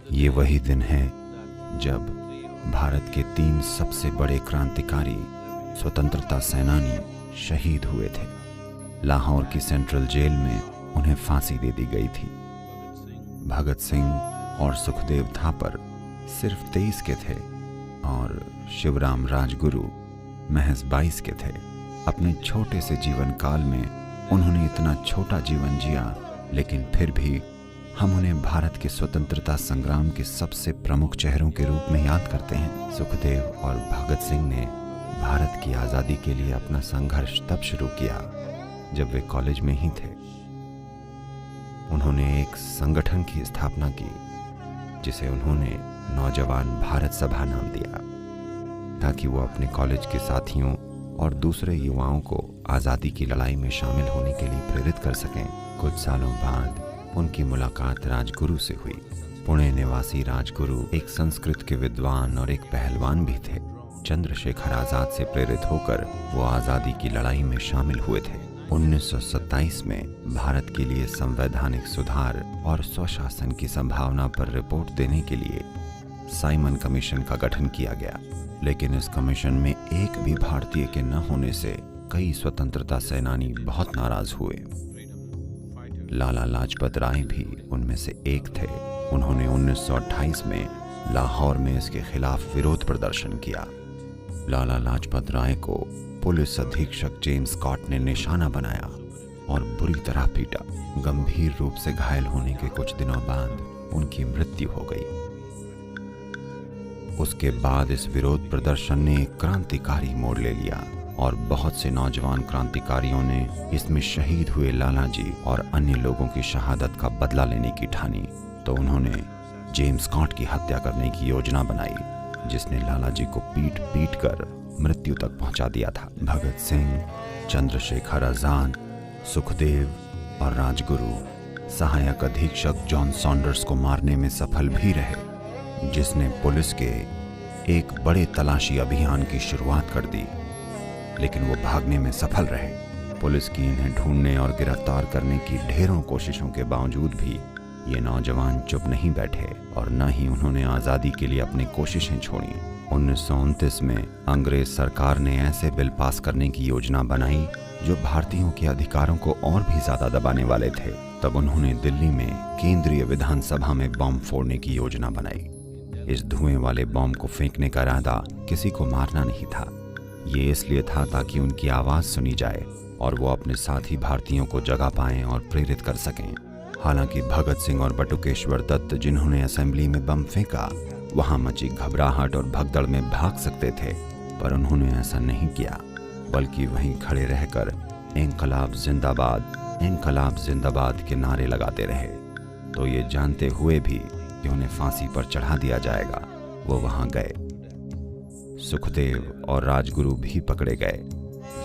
ये वही दिन है जब भारत के 3 सबसे बड़े क्रांतिकारी स्वतंत्रता सेनानी शहीद हुए थे। लाहौर की सेंट्रल जेल में उन्हें फांसी दे दी गई थी। भगत सिंह और सुखदेव थापर सिर्फ 23 के थे और शिवराम राजगुरु महज 22 के थे। अपने छोटे से जीवन काल में उन्होंने इतना छोटा जीवन जिया, लेकिन फिर भी हम उन्हें भारत के स्वतंत्रता संग्राम के सबसे प्रमुख चेहरों के रूप में याद करते हैं। सुखदेव और भगत सिंह ने भारत की आज़ादी के लिए अपना संघर्ष तब शुरू किया जब वे कॉलेज में ही थे। उन्होंने एक संगठन की स्थापना की जिसे उन्होंने नौजवान भारत सभा नाम दिया, ताकि वो अपने कॉलेज के साथियों और दूसरे युवाओं को आज़ादी की लड़ाई में शामिल होने के लिए प्रेरित कर सकें। कुछ सालों बाद उनकी मुलाकात राजगुरु से हुई। पुणे निवासी राजगुरु एक संस्कृत के विद्वान और एक पहलवान भी थे। चंद्रशेखर आजाद से प्रेरित होकर वो आज़ादी की लड़ाई में शामिल हुए थे। 1927 में भारत के लिए संवैधानिक सुधार और स्वशासन की संभावना पर रिपोर्ट देने के लिए साइमन कमीशन का गठन किया गया, लेकिन इस कमीशन में एक भी भारतीय के न होने से कई स्वतंत्रता सेनानी बहुत नाराज हुए। लाला लाजपत राय भी उनमें से एक थे। उन्होंने 1928 में लाहौर में इसके खिलाफ विरोध प्रदर्शन किया। लाला लाजपत राय को पुलिस अधीक्षक जेम्स स्कॉट ने निशाना बनाया और बुरी तरह पीटा। गंभीर रूप से घायल होने के कुछ दिनों बाद उनकी मृत्यु हो गई। उसके बाद इस विरोध प्रदर्शन ने एक क्रांतिकारी मोड़ ले लिया और बहुत से नौजवान क्रांतिकारियों ने इसमें शहीद हुए लाला जी और अन्य लोगों की शहादत का बदला लेने की ठानी। तो उन्होंने जेम्स स्कॉट की हत्या करने की योजना बनाई, जिसने लाला जी को पीट पीट कर मृत्यु तक पहुंचा दिया था। भगत सिंह, चंद्रशेखर आजाद, सुखदेव और राजगुरु सहायक अधीक्षक जॉन सॉन्डर्स को मारने में सफल भी रहे, जिसने पुलिस के एक बड़े तलाशी अभियान की शुरुआत कर दी, लेकिन वो भागने में सफल रहे। पुलिस की इन्हें ढूंढने और गिरफ्तार करने की ढेरों कोशिशों के बावजूद भी ये नौजवान चुप नहीं बैठे और न ही उन्होंने आज़ादी के लिए अपनी कोशिशें छोड़ी। 1929 में अंग्रेज सरकार ने ऐसे बिल पास करने की योजना बनाई जो भारतीयों के अधिकारों को और भी ज्यादा दबाने वाले थे। तब उन्होंने दिल्ली में केंद्रीय विधानसभा में बम फोड़ने की योजना बनाई। इस धुएं वाले बम को फेंकने का इरादा किसी को मारना नहीं था। ये इसलिए था ताकि उनकी आवाज सुनी जाए और वो अपने साथी भारतीयों को जगा पाएं और प्रेरित कर सकें। हालांकि भगत सिंह और बटुकेश्वर दत्त, जिन्होंने असेंबली में बम फेंका, वहां मची घबराहट और भगदड़ में भाग सकते थे, पर उन्होंने ऐसा नहीं किया, बल्कि वहीं खड़े रहकर इंकलाब जिंदाबाद के नारे लगाते रहे। तो ये जानते हुए भी कि उन्हें फांसी पर चढ़ा दिया जाएगा, वो वहां गए। सुखदेव और राजगुरु भी पकड़े गए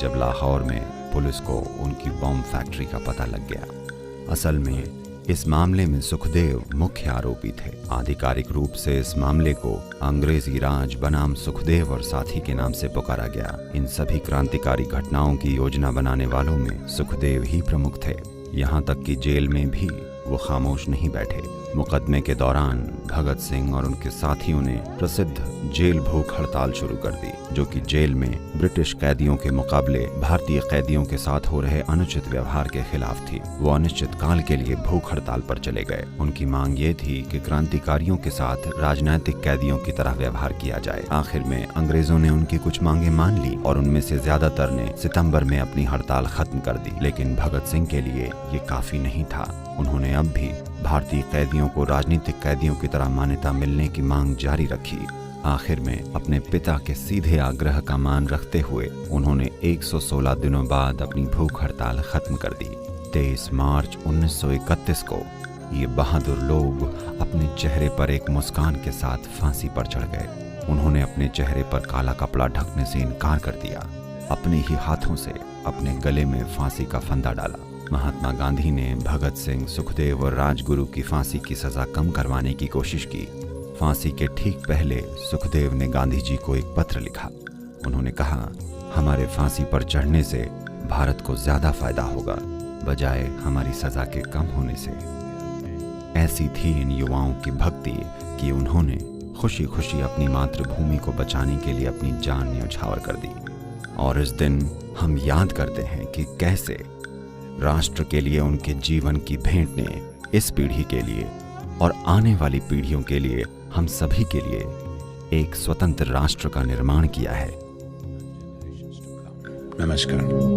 जब लाहौर में पुलिस को उनकी बम फैक्ट्री का पता लग गया। असल में इस मामले में सुखदेव मुख्य आरोपी थे। आधिकारिक रूप से इस मामले को अंग्रेजी राज बनाम सुखदेव और साथी के नाम से पुकारा गया। इन सभी क्रांतिकारी घटनाओं की योजना बनाने वालों में सुखदेव ही प्रमुख थे। यहाँ तक कि जेल में भी वो खामोश नहीं बैठे। मुकदमे के दौरान भगत सिंह और उनके साथियों ने प्रसिद्ध जेल भूख हड़ताल शुरू कर दी, जो कि जेल में ब्रिटिश कैदियों के मुकाबले भारतीय कैदियों के साथ हो रहे अनुचित व्यवहार के खिलाफ थी। वो अनिश्चित काल के लिए भूख हड़ताल पर चले गए। उनकी मांग ये थी कि क्रांतिकारियों के साथ राजनैतिक कैदियों की तरह व्यवहार किया जाए। आखिर में अंग्रेजों ने उनकी कुछ मांगे मान ली और उनमें से ज्यादातर ने सितंबर में अपनी हड़ताल खत्म कर दी। लेकिन भगत सिंह के लिए ये काफी नहीं था। उन्होंने अब भी भारतीय कैदियों को राजनीतिक कैदियों की तरह मान्यता मिलने की मांग जारी रखी। आखिर में अपने पिता के सीधे आग्रह का मान रखते हुए उन्होंने 116 दिनों बाद अपनी भूख हड़ताल खत्म कर दी। 23 मार्च 1931 को ये बहादुर लोग अपने चेहरे पर एक मुस्कान के साथ फांसी पर चढ़ गए। उन्होंने अपने चेहरे पर काला कपड़ा ढकने से इनकार कर दिया। अपने ही हाथों से अपने गले में फांसी का फंदा डाला। महात्मा गांधी ने भगत सिंह, सुखदेव और राजगुरु की फांसी की सजा कम करवाने की कोशिश की। फांसी के ठीक पहले सुखदेव ने गांधी जी को एक पत्र लिखा। उन्होंने कहा, हमारे फांसी पर चढ़ने से भारत को ज्यादा फायदा होगा, बजाय हमारी सजा के कम होने से। ऐसी थी इन युवाओं की भक्ति कि उन्होंने खुशी खुशी अपनी मातृभूमि को बचाने के लिए अपनी जान न्यौछावर कर दी। और इस दिन हम याद करते हैं कि कैसे राष्ट्र के लिए उनके जीवन की भेंट ने इस पीढ़ी के लिए और आने वाली पीढ़ियों के लिए, हम सभी के लिए एक स्वतंत्र राष्ट्र का निर्माण किया है। नमस्कार।